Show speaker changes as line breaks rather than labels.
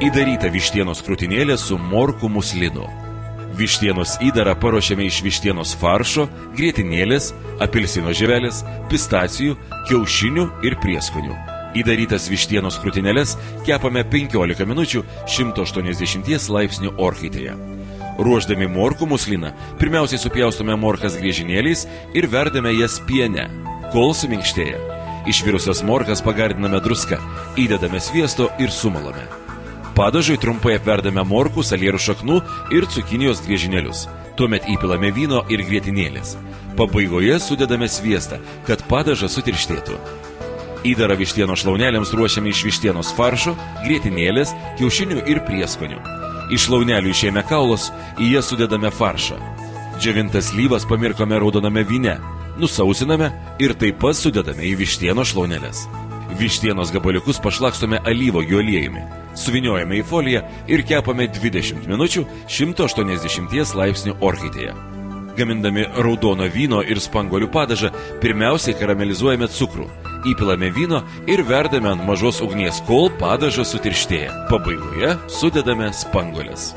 Įdaryta vištienos krūtinėlė su morkų muslinu. Vištienos įdarą paruošiame iš vištienos faršo, grietinėlės, apelsino žievelės, pistacijų, kiaušinių ir prieskonių. Įdarytas vištienos krūtinėlės kepame 15 minučių 180 laipsnių orkaitėje. Ruošdami morkų musliną, pirmiausiai supjaustome morkas griežinėliais ir verdame jas piene, kol suminkštėja. Išvirusias morkas pagardiname druska, įdedame sviesto ir sumalame. Padažui trumpai apverdame morkų, salierų šaknų ir cukinijos griežinėlius. Tuomet įpilame vyno ir grietinėlės. Pabaigoje sudedame sviestą, kad padažas sutirštėtų. Įdarą vištienos šlaunelėms ruošiame iš vištienos faršo, grietinėlės, kiaušinių ir prieskonių. Iš šlaunelių išėmė kaulus, į jas sudedame faršą. Džiovintas slyvas pamirkome raudoname vyne, nusausiname ir taip pat sudedame į vištienos šlaunelės. Vištienos gabaliukus pašlakstome alyvuogių aliejumi. Suviniojame į foliją ir kepame 20 minučių 180 laipsnių orkaitėje. Gamindami raudono vyno ir spanguolių padažą, pirmiausiai karamelizuojame cukrų, įpilame vyno ir verdame ant mažos ugnies, kol padažas sutirštėja. Pabaigoje sudedame spanguoles.